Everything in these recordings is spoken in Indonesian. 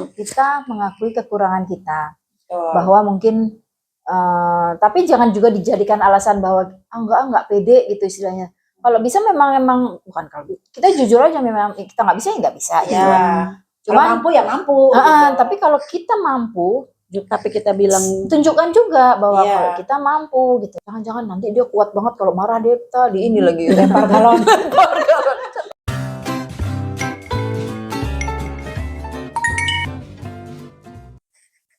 kita mengakui kekurangan kita, Betul. bahwa mungkin tapi jangan juga dijadikan alasan bahwa enggak pede gitu istilahnya. Kalau bisa memang bukan kalau kita jujur aja, memang kita nggak bisa ya nggak bisa Ya. gitu. Cuma mampu ya mampu. Gitu. Tapi kalau kita mampu, tapi kita bilang tunjukkan juga bahwa Iya. kalau kita mampu gitu. Jangan-jangan nanti dia kuat banget, kalau marah dia di ini lagi lempar galon.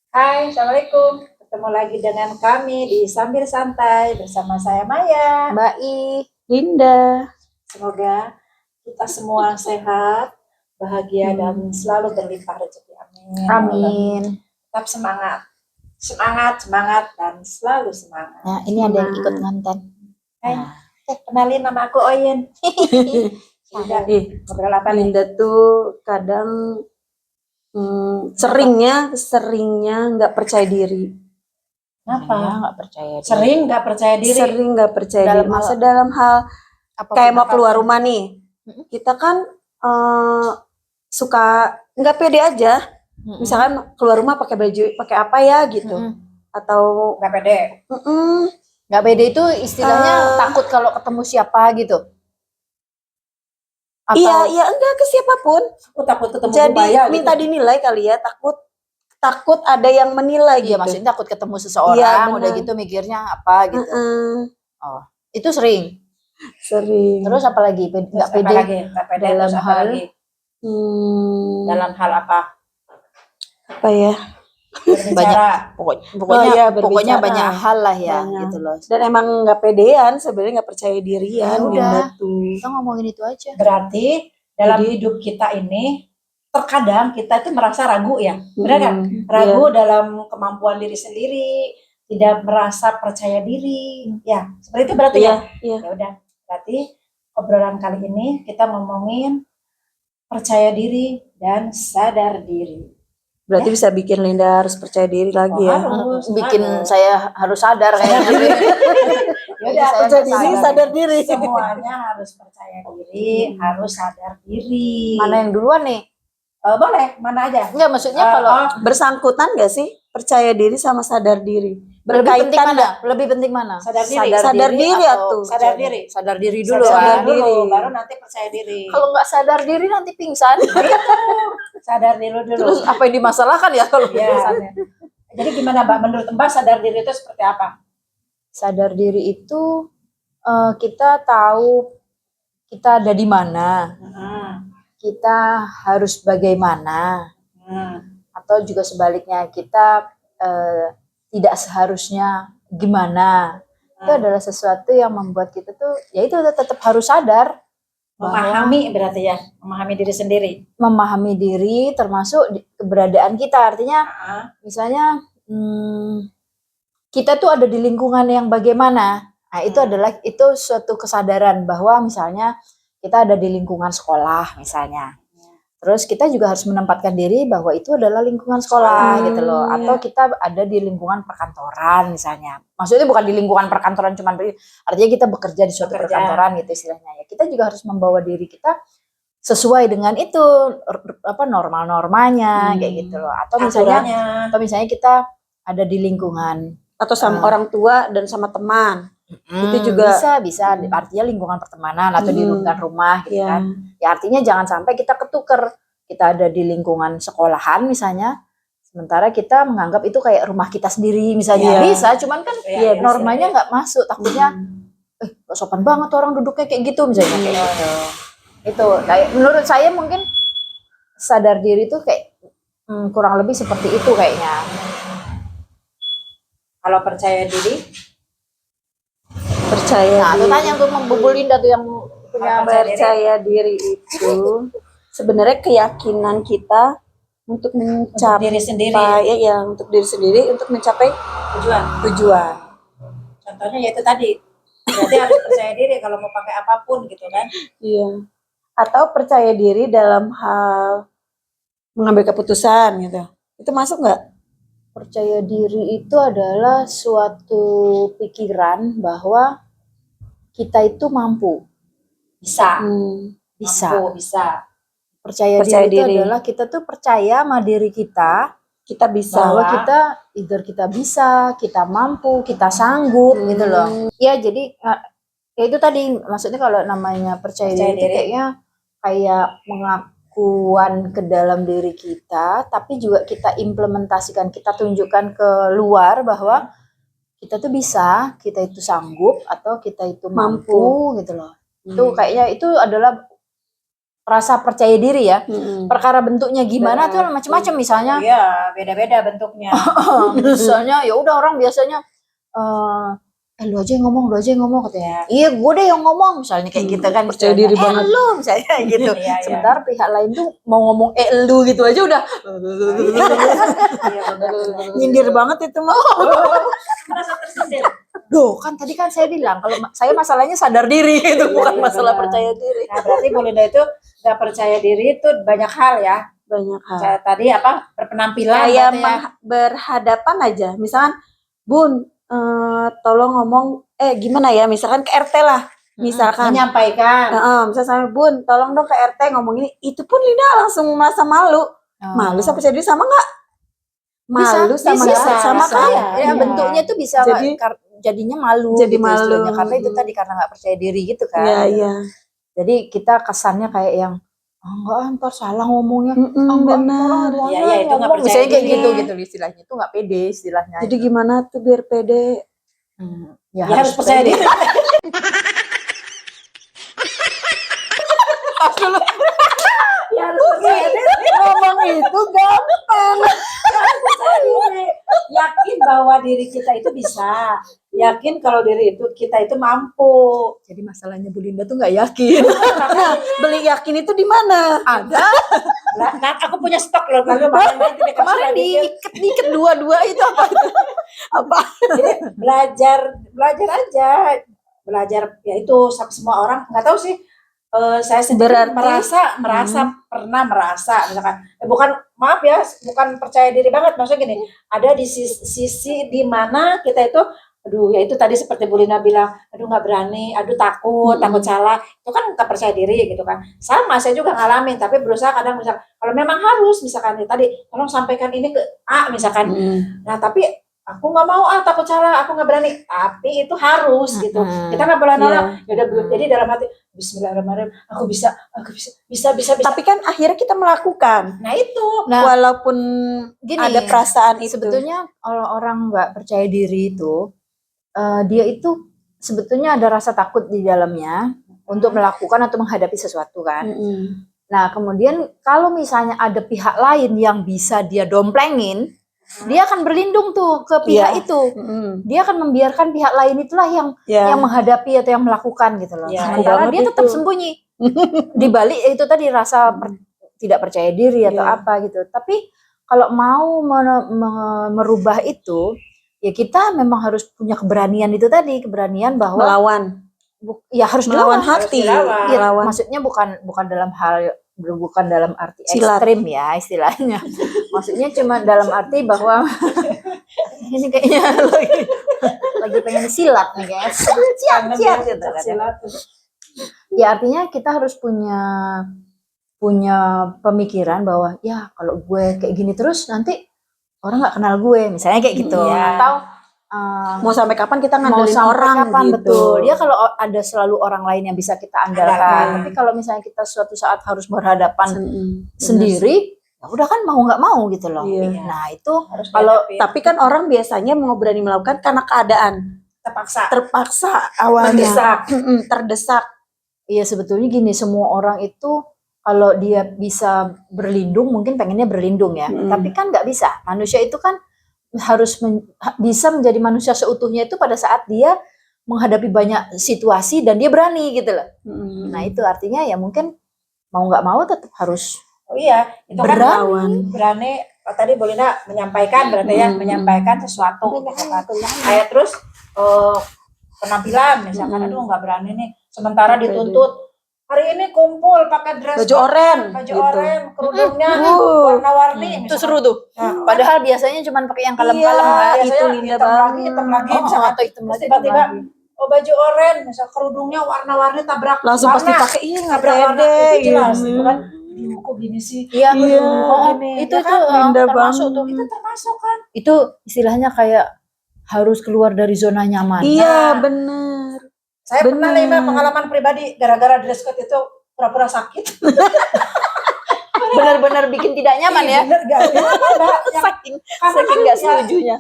Hai, Assalamualaikum. Ketemu lagi dengan kami di Sambil Santai bersama saya Maya, Mbak I, Linda. Semoga kita semua sehat, bahagia dan selalu berlimpah rezeki. Amin. amin. Tetap semangat, semangat dan selalu semangat. Nah, ini ada yang ikut nganten. Hai, kenalin, nama aku Oyen. Udah, ngobrol apa nih? Linda tuh kadang seringnya nggak percaya diri. Kenapa? Nggak percaya diri. Sering nggak percaya diri. Sering nggak percaya Dalam diri. hal- Masa dalam hal Apapun kayak mau apapun. keluar rumah nih, kita kan suka nggak pede aja. Misalkan keluar rumah pakai baju, pakai apa ya gitu, atau Nggak pede. Nggak pede itu istilahnya takut kalau ketemu siapa gitu. Atau iya enggak ke siapapun. Aku takut ketemu Jadi bubaya gitu. minta dinilai kali ya, takut ada yang menilai iya, gitu. maksudnya takut ketemu seseorang, Iya, benar. udah gitu mikirnya apa gitu. Oh, itu sering. Sering. Terus apalagi nggak Terus pede apa lagi? Nggak pede. dalam Terus apa hal lagi? dalam Dalam hal apa? apa ya? Berbicara. pokoknya berbicara. banyak hal lah ya. Banyak. Gitu loh. Dan emang nggak pedean, sebenarnya nggak percaya dirian. Ya udah. Linda tuh. Kita ngomongin itu aja. Berarti dalam hidup kita ini terkadang kita itu merasa ragu ya, benar kan? Ragu dalam kemampuan diri sendiri, tidak merasa percaya diri, ya seperti itu berarti ya. Iya. Ya udah, berarti obrolan kali ini kita ngomongin percaya diri dan sadar diri. Berarti bisa bikin Linda harus percaya diri lagi ya. Harus, Bikin harus. saya harus sadar kayaknya. Ya udah, Saya Percaya diri, sadar diri. Semuanya harus percaya diri, harus sadar diri. Mana yang duluan nih? Boleh, mana aja. Enggak, maksudnya kalau Bersangkutan nggak sih percaya diri sama sadar diri? lebih penting Berkaitan mana? nggak? Lebih penting mana? Sadar diri. Sadar diri atau atuh. Sadar diri. Sadar diri dulu. Sadar kan? diri. dulu, baru nanti percaya diri. Kalau nggak sadar diri nanti pingsan. Sadar diri dulu. Terus apa yang dimasalahkan ya kalau Ya. pingsannya? Jadi gimana Mbak, menurut Mbak sadar diri itu seperti apa? Sadar diri itu kita tahu kita ada di mana, kita harus bagaimana, atau juga sebaliknya kita tidak seharusnya gimana. Itu adalah sesuatu yang membuat kita tuh, ya itu tetap harus sadar. Memahami berarti ya, memahami diri sendiri. Memahami diri termasuk keberadaan kita. Artinya misalnya kita tuh ada di lingkungan yang bagaimana. Nah, itu suatu kesadaran bahwa misalnya kita ada di lingkungan sekolah misalnya. Terus kita juga harus menempatkan diri bahwa itu adalah lingkungan sekolah gitu loh. Atau kita ada di lingkungan perkantoran misalnya. Maksudnya bukan di lingkungan perkantoran cuman artinya kita bekerja di suatu perkantoran gitu istilahnya. Ya, kita juga harus membawa diri kita sesuai dengan itu normal-normanya kayak gitu loh. Atau misalnya kita ada di lingkungan Atau sama orang tua dan sama teman. Itu juga bisa artinya lingkungan pertemanan atau di lingkungan rumah gitu kan. Ya artinya jangan sampai kita ketuker. Kita ada di lingkungan sekolahan misalnya, sementara kita menganggap itu kayak rumah kita sendiri misalnya. Bisa, cuman kan normanya nggak masuk. Takutnya gak sopan banget orang duduknya kayak gitu misalnya kayak gitu. Itu kayak menurut saya mungkin sadar diri itu kayak kurang lebih seperti itu kayaknya. Kalau percaya diri, percaya Nah, diri. itu tanya tuh membubul Linda tuh yang punya Percaya diri itu sebenarnya keyakinan kita untuk mencapai diri sendiri. Untuk diri sendiri, untuk mencapai tujuan. Contohnya yaitu tadi. Berarti harus percaya diri kalau mau pakai apapun gitu kan. Iya. Atau percaya diri dalam hal mengambil keputusan gitu. Itu masuk nggak? Percaya diri itu adalah suatu pikiran bahwa kita itu mampu. Bisa. Bisa. Mampu, bisa. percaya diri itu adalah kita tuh percaya sama diri kita bisa bahwa kita bisa, kita mampu, kita sanggup gitu loh. Ya jadi ya itu tadi maksudnya kalau namanya percaya diri itu kayaknya kayak pengakuan ke dalam diri kita, tapi juga kita implementasikan, kita tunjukkan ke luar bahwa kita tuh bisa, kita itu sanggup atau kita itu mampu gitu loh. Itu kayaknya itu adalah rasa percaya diri ya. Perkara bentuknya gimana tuh macam-macam misalnya. Iya, beda-beda bentuknya. Misalnya ya udah orang biasanya lu aja yang ngomong katanya. Iya, gue deh yang ngomong misalnya kayak gitu kan. Percaya diri banget lu misalnya gitu. Sementara pihak lain tuh mau ngomong lu gitu aja udah nyindir banget itu mah. Merasa tersindir. Duh, kan tadi kan saya bilang kalau saya masalahnya sadar diri itu bukan masalah percaya diri. Nah, berarti Bu Linda itu nggak percaya diri itu banyak hal ya. Banyak hal. Kayak tadi berpenampilan Kayak ya. berhadapan aja. Misalkan, Bun, tolong ngomong, gimana ya? Misalkan ke RT lah. Misalkan. Menyampaikan. Misalnya Bun, tolong dong ke RT ngomong ini. Itu pun Linda langsung merasa malu. Malu sama percaya diri sama nggak? Malu sama kan? Ya, bentuknya tuh bisa jadinya malu. Jadi gitu malu. Istilahnya. Karena itu tadi karena nggak percaya diri gitu kan. Iya. Jadi kita kesannya kayak yang enggak, ntar salah ngomongnya. Benar. Iya, itu nggak percaya misalnya kayak diri. gitu istilahnya. Itu nggak pede istilahnya. Jadi gimana tuh biar pede? Ya harus percaya diri. Ya harus percaya diri. Ngomong itu gampang. Percaya diri. Yakin bahwa diri kita itu bisa. Yakin kalau diri itu kita itu mampu. Jadi masalahnya Bu Linda tuh nggak yakin. Beli yakin itu di mana? Ada. Nah, aku punya stok loh. Kemarin diikat dua-dua itu apa itu? Apa? Jadi belajar aja. Belajar ya itu semua orang nggak tahu sih. Saya sendiri merasa pernah merasa misalkan bukan maaf ya bukan percaya diri banget maksudnya gini ada di sisi di mana kita itu aduh ya itu tadi seperti Bu Lina bilang aduh nggak berani aduh takut salah itu kan nggak percaya diri gitu kan sama saya juga ngalamin tapi berusaha kadang misal kalau memang harus misalkan tadi tolong sampaikan ini ke A misalkan nah tapi aku nggak mau takut salah aku nggak berani tapi itu harus gitu kita nggak boleh nolak jadi dalam hati Bismillahirrahmanirrahim aku bisa tapi kan akhirnya kita melakukan nah itu walaupun gini, ada perasaan itu sebetulnya kalau orang nggak percaya diri itu dia itu sebetulnya ada rasa takut di dalamnya untuk melakukan atau menghadapi sesuatu kan nah kemudian kalau misalnya ada pihak lain yang bisa dia domplengin dia akan berlindung tuh ke pihak itu. Dia akan membiarkan pihak lain itulah yang menghadapi atau yang melakukan gitu loh. Sementara dia tetap sembunyi. Di balik itu tadi rasa tidak percaya diri atau apa gitu. Tapi kalau mau merubah itu, ya kita memang harus punya keberanian itu tadi, keberanian bahwa melawan. Ya harus melawan hati. Ya, maksudnya bukan dalam arti ekstrim ya istilahnya. Maksudnya cuma dalam arti bahwa ini kayaknya lagi pengen silat nih guys. Siap gitu kan. Ya artinya kita harus punya pemikiran bahwa ya kalau gue kayak gini terus nanti orang nggak kenal gue misalnya kayak gitu atau mau sampai kapan kita ngandelin orang gitu. Betul. Ya kalau ada selalu orang lain yang bisa kita andalkan. Tapi kalau misalnya kita suatu saat harus berhadapan sendiri, ya udah kan mau nggak mau gitu loh. Nah itu harus kalau tapi kan orang biasanya mau berani melakukan karena keadaan terpaksa awalnya terdesak. Iya sebetulnya gini semua orang itu kalau dia bisa berlindung mungkin pengennya berlindung ya. Tapi kan nggak bisa. Manusia itu kan harus bisa menjadi manusia seutuhnya itu pada saat dia menghadapi banyak situasi dan dia berani gitu loh. Nah itu artinya ya mungkin mau nggak mau tetap harus itu kan berani tadi Bu Lina menyampaikan berarti ya menyampaikan sesuatu kayak terus penampilan misalkan aduh nggak berani nih sementara dituntut hari ini kumpul pakai dress baju oranye, kerudungnya warna-warni. Itu seru tuh. Padahal biasanya cuma pakai yang kalem-kalem kan. Itu hitam lagi, atau hitam lagi. Tiba-tiba baju oranye, misal kerudungnya warna-warni tabrak. Langsung pasti pakai nggak pede, jelas, gitu kan. aduh kok gini sih. Iya, Iya, itu ya kan? Indah termasuk banget. tuh. Itu termasuk kan. Itu istilahnya kayak harus keluar dari zona nyaman. Iya, bener. Saya pernah nih Bener. Mbak, pengalaman pribadi gara-gara dress code itu pura-pura sakit. Benar-benar bikin tidak nyaman ya. Bener gak? Saking Karena saking kan nggak ya, setujunya.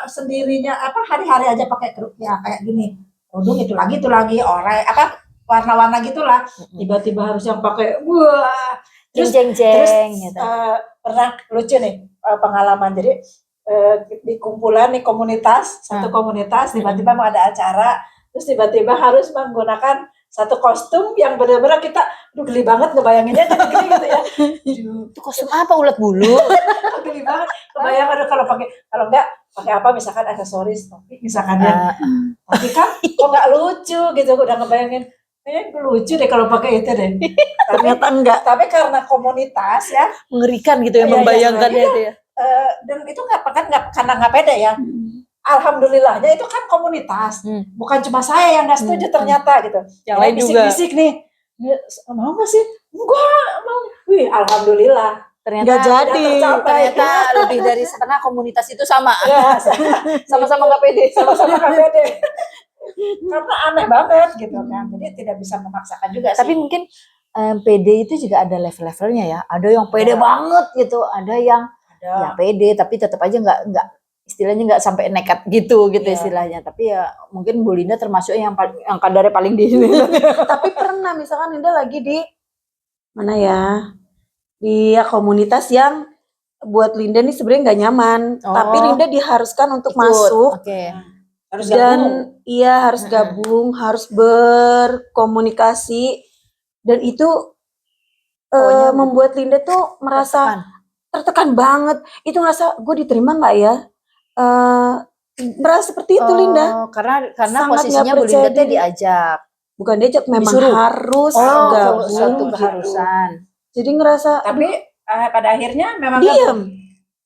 sendirinya hari-hari aja pakai kerudung ya kayak gini. Kerudung itu lagi apa warna-warna gitulah. Tiba-tiba harus yang pakai wah. Terus Jeng-jeng gitu. pernah lucu nih pengalaman. Jadi di kumpulan nih komunitas, satu komunitas tiba-tiba mau ada acara, terus tiba-tiba harus menggunakan satu kostum yang benar-benar kita geli banget ngebayanginnya jadi geli gitu ya. Itu kostum apa, ulat bulu? Geli banget kebayang kalau enggak pakai apa misalkan aksesoris topi misalkan ya. Tapi kan kok nggak lucu gitu, udah ngebayangin lucu deh kalau pakai itu deh. Ternyata enggak. Tapi karena komunitas ya, Mengerikan gitu ya, Iya, membayangkannya iya. itu ya. dan itu karena nggak pede ya. Alhamdulillahnya itu kan komunitas, bukan cuma saya yang nggak setuju ternyata gitu. Yang lain juga. Bisik-bisik nih, mau nggak sih? Enggak mau. Wih, alhamdulillah. Ternyata Nggak jadi. Ternyata lebih dari setengah komunitas itu sama. Ya, Sama-sama nggak pede. sama-sama nggak pede. Karena aneh banget gitu kan. Jadi tidak bisa memaksakan juga sih. Tapi mungkin pede itu juga ada level-levelnya ya. Ada yang pede banget gitu, ada yang ya pede tapi tetap aja nggak istilahnya nggak sampai nekat gitu istilahnya. Tapi ya mungkin Bu Linda termasuk yang kadarnya paling di sini. Tapi pernah misalkan Linda lagi di mana ya? Di komunitas yang buat Linda nih sebenarnya nggak nyaman, tapi Linda diharuskan untuk masuk. Oke. Harus Dan gabung. iya harus gabung, harus berkomunikasi, dan itu membuat Linda tuh merasa tertekan banget. Itu ngerasa gue diterima nggak ya? Merasa seperti itu Linda. Karena Sangat posisinya nggak Bu Linda percaya tuh diri. diajak. Bukan diajak, memang Disuruh. harus Suatu gabung. keharusan. Jadi ngerasa Tapi pada akhirnya memang diam,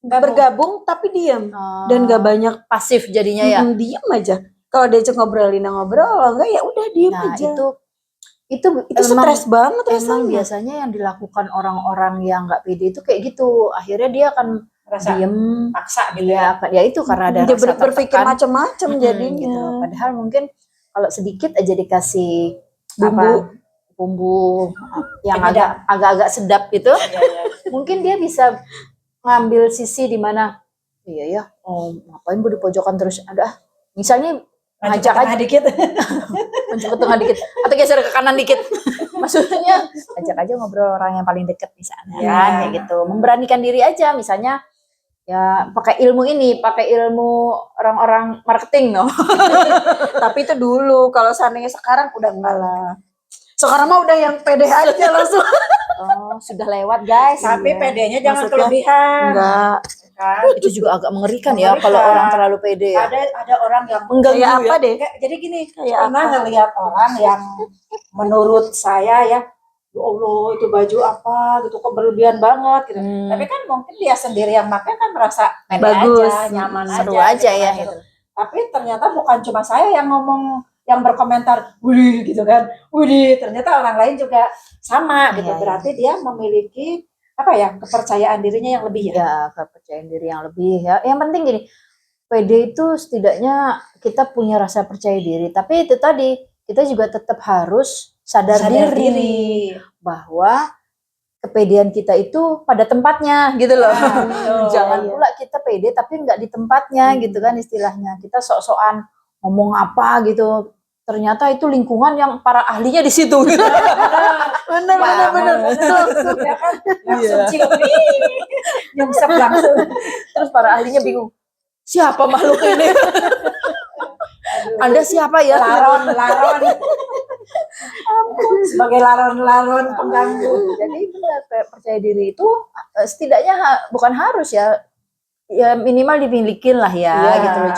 gabung. bergabung tapi diam dan gak banyak pasif jadinya ya. Diam aja. Kalau diajak ngobrol, Linda ngobrol, kalau enggak ya udah diam aja. Itu stres banget emang rasanya. biasanya yang dilakukan orang-orang yang nggak pede itu kayak gitu. Akhirnya dia akan Rasa diem, paksa gitu ya itu karena ada Dia rasa berpikir tertekan. macam-macam jadinya. Gitu. Padahal mungkin kalau sedikit aja dikasih bumbu yang agak-agak sedap gitu, mungkin dia bisa ngambil sisi di mana iya ya, ngapain gue di pojokan terus, ada misalnya ngajak aja dikit. maju ke tengah dikit atau geser ke kanan dikit, maksudnya ajak aja ngobrol orang yang paling deket misalnya, kan kayak gitu, memberanikan diri aja misalnya. Ya pakai ilmu orang-orang marketing Tapi itu dulu, kalau seandainya sekarang udah enggak lah. Sekarang mah udah yang pede aja langsung. Sudah lewat guys. Tapi pedenya jangan Maksudnya, kelebihan. Enggak. Kan? Itu juga agak mengerikan ya kalau orang terlalu pede ya. Ada orang yang mengganggu Kayak apa deh? Jadi gini, Kayak pernah ngelihat orang yang menurut saya ya, ya Allah itu baju apa gitu kok berlebihan banget gitu. Tapi kan mungkin dia sendiri yang pakai kan merasa pede Bagus, aja, nyaman seru aja aja ya gitu. gitu. Tapi ternyata bukan cuma saya yang ngomong, yang berkomentar, wih gitu kan, wih ternyata orang lain juga sama gitu. Berarti dia memiliki apa ya, kepercayaan dirinya yang lebih ya. Ya, kepercayaan diri yang lebih ya. Yang penting gini, pede itu setidaknya kita punya rasa percaya diri. Tapi itu tadi kita juga tetap harus sadar diri bahwa kepedean kita itu pada tempatnya gitu loh. Jangan pula kita pede tapi nggak di tempatnya gitu kan istilahnya. Kita sok-sokan ngomong apa gitu. Ternyata itu lingkungan yang para ahlinya di situ. Gitu. Bener. Langsung cium nyungsep langsung. Terus para ahlinya bingung. Siapa makhluk ini? Anda siapa ya? Laron. Sebagai laron pengganggu. Jadi benar, percaya diri itu setidaknya bukan harus ya minimal dimilikin lah ya gitu loh.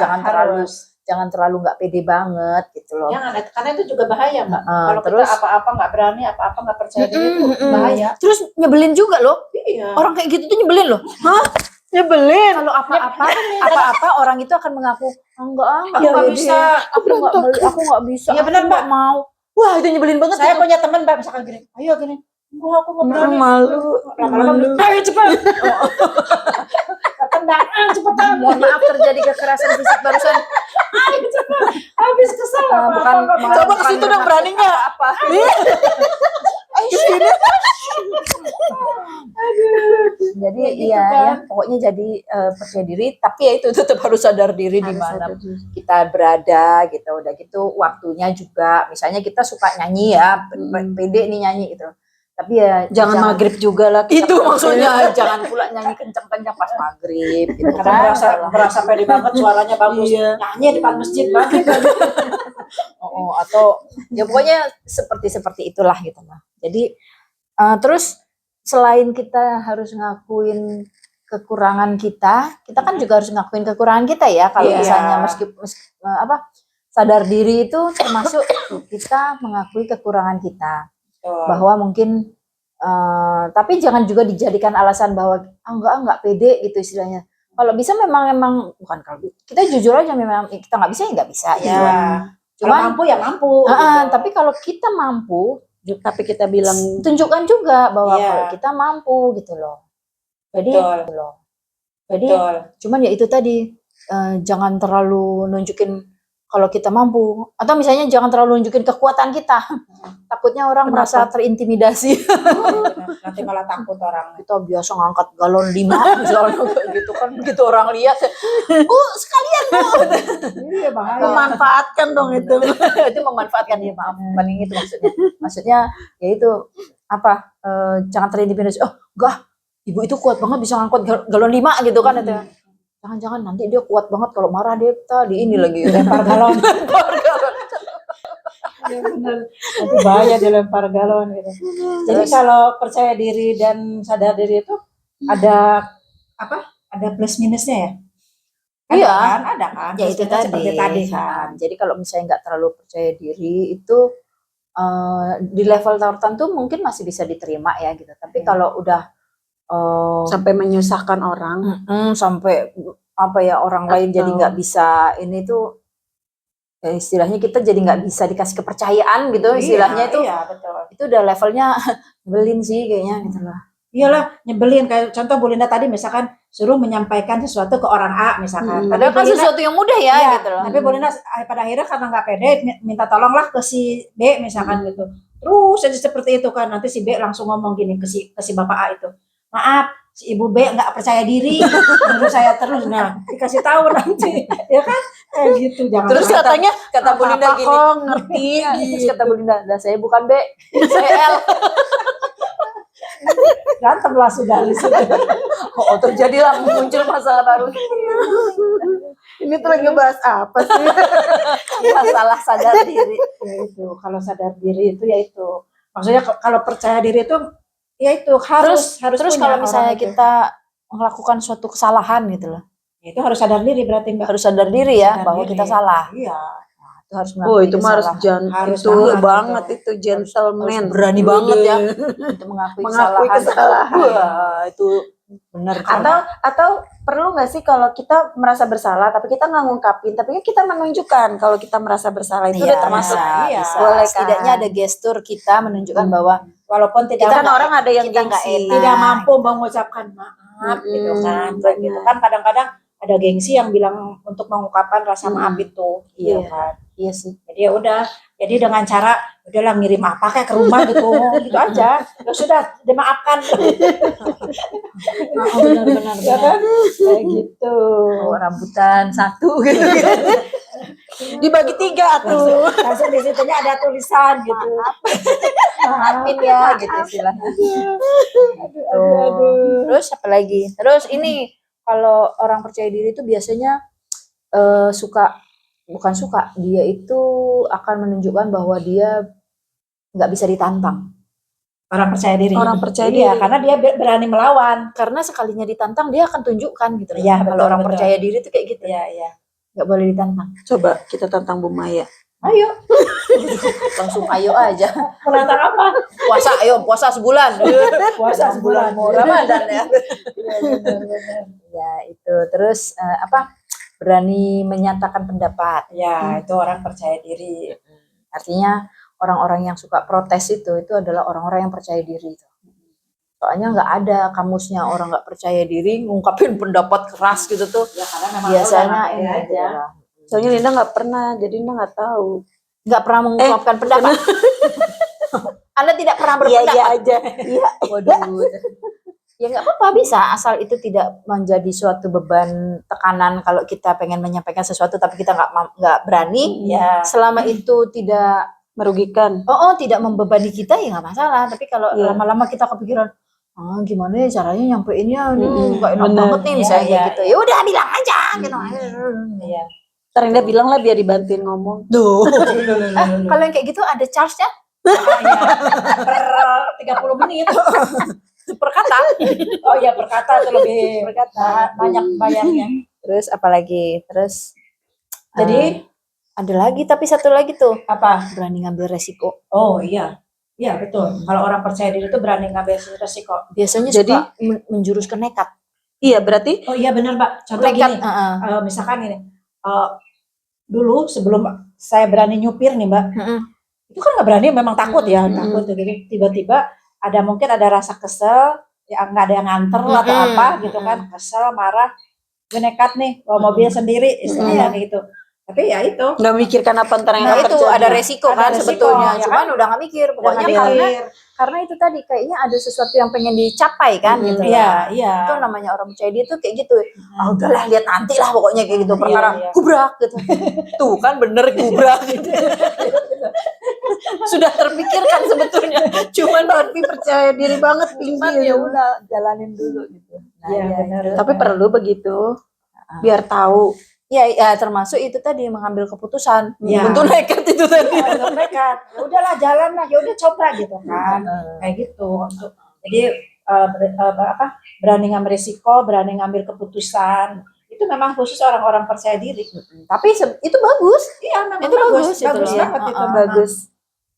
Jangan terlalu nggak pede banget gitu loh. Jangan, karena itu juga bahaya Mbak. Kalau kita apa-apa nggak berani, apa-apa nggak percaya diri itu bahaya. Terus nyebelin juga loh. Iya. Orang kayak gitu tuh nyebelin loh. Nyebelin. Kalau apa-apa orang itu akan mengaku enggak Aku nggak bisa. Aku nggak bisa. Iya benar Mbak. Mau. Wah itu nyebelin banget. Saya punya teman Mbak misalkan gini, ayo gini, Wah, aku nggak berani. Malu. Lama-lama, ayo cepat. Tendang, cepetan. Mohon maaf terjadi kekerasan fisik barusan. Ayo cepat. Habis kesel. Bukan Coba ke situ dong, berani nggak? Apa? Jadi gitu iya kan. ya, pokoknya jadi percaya diri, tapi ya itu tetap harus sadar diri di mana kita berada gitu. Udah gitu waktunya juga, misalnya kita suka nyanyi ya, pede nih nyanyi gitu. Tapi ya Jangan maghrib juga lah. itu maksudnya jangan pula nyanyi kencang-kencang pas maghrib gitu Karena kan. berasa pede banget, suaranya bagus. Iya. Nyanyi di depan masjid maghrib. Atau ya pokoknya seperti itulah gitu lah. Jadi terus selain kita harus ngakuin kekurangan kita kan juga harus ngakuin kekurangan kita ya. Kalau Iya. misalnya sadar diri itu termasuk kita mengakui kekurangan kita. Bahwa mungkin tapi jangan juga dijadikan alasan bahwa enggak pede gitu istilahnya. Kalau bisa memang bukan kalau kita jujur aja, memang kita nggak bisa ya nggak bisa Ya. gitu. Cuma Cuman mampu ya mampu. Gitu. tapi kalau kita mampu, Tapi kita bilang tunjukkan juga bahwa Iya. kalau kita mampu gitu loh. Jadi Betul. gitu loh. Jadi Betul. cuman ya itu tadi, jangan terlalu nunjukin kalau kita mampu, atau misalnya jangan terlalu nunjukin kekuatan kita. Takutnya orang Kenapa? merasa terintimidasi. Nanti malah takut orang. Kita biasa ngangkat galon 5 misalnya kayak gitu kan, begitu orang lihat, Bu sekalian Bu. Iya bahaya. memanfaatkan dong itu. Itu memanfaatkan ya, maaf, paling itu maksudnya ya itu jangan terintimidasi. Oh enggak, ibu itu kuat banget bisa ngangkut galon 5 gitu kan itu. Jangan-jangan nanti dia kuat banget kalau marah dia tadi ini lagi Lempar galon. Ya benar. Nanti bahaya dilempar galon gitu. Jadi kalau percaya diri dan sadar diri itu ada Ada plus minusnya ya? Iya. Ada kan? Ya Plus itu minus tadi. seperti tadi kan. Jadi kalau misalnya nggak terlalu percaya diri itu di level tertentu mungkin masih bisa diterima ya gitu. Tapi kalau udah Sampai menyusahkan orang. sampai orang lain jadi nggak bisa ini tuh ya istilahnya kita jadi nggak bisa dikasih kepercayaan gitu istilahnya itu. Iya betul. Itu udah levelnya belin sih kayaknya gitu lah. Iyalah nyebelin, kayak contoh Bu Linda tadi misalkan suruh menyampaikan sesuatu ke orang A misalkan. Padahal kan sesuatu yang mudah ya Iya, gitu loh. tapi Bu Linda pada akhirnya karena nggak pede minta tolonglah ke si B misalkan gitu. Terus aja seperti itu kan, nanti si B langsung ngomong gini ke si Bapak A itu. Maaf, si Ibu B nggak percaya diri, menurut saya terus. Nah, dikasih tahu nanti, ya kan? Kayak gitu, jangan. Terus kata Bu Linda gini, kok ngerti terus kata Bu Linda, saya bukan B, saya L. Berantem lah sudah di situ. Terjadilah muncul masalah baru. Ini tuh lagi ngebahas apa sih? Masalah sadar diri. Ya itu, kalau sadar diri itu ya itu. Maksudnya kalau percaya diri itu ya itu harus Terus punya kalau orang misalnya itu. kita melakukan suatu kesalahan gitu loh, Ya, itu harus sadar diri berarti Mbak. harus sadar diri ya Sadar bahwa diri. kita salah. Iya. Itu harus Oh itu mah harus kesalahan. Harus itu banget banget itu. itu gentleman. Harus berani banget ya untuk mengakui kesalahan. Wah, itu benar. Atau perlu nggak sih kalau kita merasa bersalah tapi kita nggak ngungkapin, tapi kita menunjukkan kalau kita merasa bersalah itu udah termasuk bisa. boleh kan? Setidaknya ada gestur kita menunjukkan bahwa Walaupun tidak Kita kan orang ada yang kita nggak gengsi. enak. tidak mampu mengucapkan maaf gitu kan. Kayak gitu kan kadang-kadang ada gengsi yang bilang untuk mengungkapkan rasa maaf itu. Iya. Kan. Iya sih. Jadi ya udah, jadi dengan cara udahlah ngirim apa kayak ke rumah gitu, gitu aja. Ya sudah dimaafkan. Benar-benar. Ya kan? Kayak gitu. Oh, rambutan satu gitu. Dibagi 3 tuh. Langsung di situnya ada tulisan gitu. Maafin ya gitu istilahnya. Aduh. Terus apa lagi? Terus ini kalau orang percaya diri itu biasanya dia itu akan menunjukkan bahwa dia nggak bisa ditantang. Orang percaya diri. Orang percaya Iya, diri. karena dia berani melawan. Karena sekalinya ditantang dia akan tunjukkan gitu. Iya, Kalau betul, orang betul. percaya diri itu kayak gitu. Iya, iya. Nggak boleh ditantang. Coba kita tantang Bu Maya. Ayo, Langsung ayo aja. menantang apa? Puasa sebulan. Puasa sebulan. mau Ramadan ya. Iya, benar-benar. Ya itu. Terus berani menyatakan pendapat. Ya, itu orang percaya diri. Artinya orang-orang yang suka protes itu adalah orang-orang yang percaya diri. Soalnya nggak ada kamusnya orang nggak percaya diri ngungkapin pendapat keras gitu tuh. Ya, karena memang Biasanya ini aja. Soalnya Linda nggak pernah, jadi Linda nggak tahu. Nggak pernah mengungkapkan pendapat. Anda tidak pernah berpendapat. Iya aja. Iya. Waduh. Ya nggak apa-apa, bisa asal itu tidak menjadi suatu beban tekanan kalau kita pengen menyampaikan sesuatu tapi kita nggak berani. Ya. Selama itu tidak Merugikan. tidak membebani kita ya nggak masalah. Tapi kalau lama-lama kita kepikiran, gimana ya caranya nyampeinnya, nggak enak banget nih misalnya kayak gitu. Ya udah bilang aja gitu. Iya. Ntar Linda bilang lah biar dibantuin ngomong. Duh. Kalau yang kayak gitu ada charge-nya Per 30 menit. per kata. Oh iya, per kata itu lebih banyak bayarnya. Terus apalagi? Terus Jadi ada lagi, tapi satu lagi tuh, apa? berani ngambil resiko. Oh iya. Iya betul. Kalau orang percaya diri itu berani ngambil resiko. Biasanya Jadi- suka menjurus ke nekat. Iya berarti Oh iya benar Mbak. Contoh Nekat. gini. Misalkan ini. Dulu sebelum saya berani nyupir nih Mbak. Itu kan nggak berani, memang takut ya. Takut. Jadi tiba-tiba mungkin ada rasa kesel. Ya nggak ada yang nganter atau apa gitu kan. Kesel, marah. Gue nekat nih. Bawa mobil sendiri. Istilahnya kayak gitu. Tapi ya itu. nggak mikirkan apa ntar yang Nah akan itu terjadi. ada resiko Ada kan resiko, sebetulnya, ya cuman kan? udah nggak mikir pokoknya Udah nggak mikir. karena itu tadi kayaknya ada sesuatu yang pengen dicapai kan gitu. Iya, iya. Itu namanya orang percaya diri tuh kayak gitu. Udahlah lihat nanti lah pokoknya kayak gitu, perkara Iya. gubrak gitu. Tuh kan bener gubrak gitu. Sudah terpikirkan sebetulnya, cuman tapi percaya diri banget cuman ya udah jalanin dulu gitu. Nah, Iya, ya, benar. itu. Tapi perlu begitu. Biar tahu. ya termasuk itu tadi mengambil keputusan Iya. untuk nekat itu tadi. Untuk nekat. Ya udahlah jalan lah. Ya udah coba gitu kan. Kayak gitu. Jadi berani ngambil risiko, berani ngambil keputusan. Itu memang khusus orang-orang percaya diri. Tapi itu bagus. Iya, memang Itu bagus, itu bagus ya. banget itu. Bagus.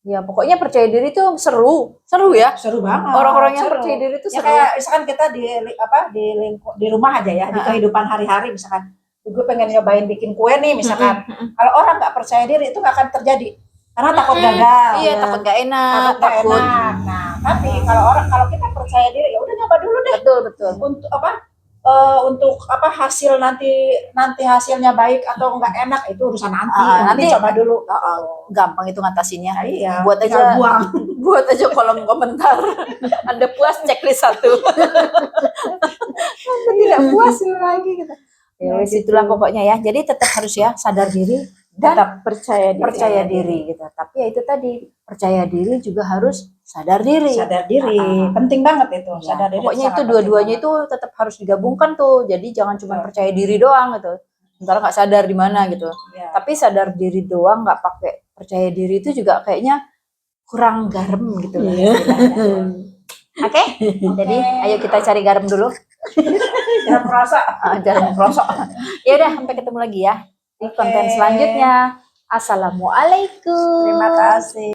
Ya pokoknya percaya diri itu seru ya. Seru banget. Orang-orang yang seru. percaya diri itu Ya seru. kayak misalkan kita di rumah aja ya, di kehidupan hari-hari misalkan. Gue pengen nyobain bikin kue nih misalkan. Kalau orang nggak percaya diri itu nggak akan terjadi. Karena takut gagal. Iya, takut gak enak, Takut nggak enak. Nah, tapi kalau kita percaya diri ya udah nyoba dulu deh. Betul. Untuk hasil nanti hasilnya baik atau enggak enak itu urusan nanti. Nanti coba dulu. Gampang itu ngatasinnya. Nah, iya. Buat tinggal aja buang. buat aja kolom komentar. Anda puas checklist 1. Tidak puas lagi gitu. Ya wis itulah pokoknya ya. Jadi tetap harus ya sadar diri dan Tetap percaya diri gitu. Tapi ya itu tadi, percaya diri juga harus sadar diri. Sadar diri. Penting banget itu. Ya, Sadar diri. pokoknya sangat itu dua-duanya penting itu tetap harus digabungkan tuh. Jadi jangan cuma percaya diri doang gitu. Sementara nggak sadar di mana gitu. banget. Ya. Tapi sadar diri doang nggak pakai percaya diri itu juga kayaknya kurang garam gitu lah istilahnya. Oke? Jadi ayo kita cari garam dulu. Jangan merasa. Jangan merosok. Ya udah, sampai ketemu lagi ya di konten selanjutnya. Assalamualaikum. Terima kasih.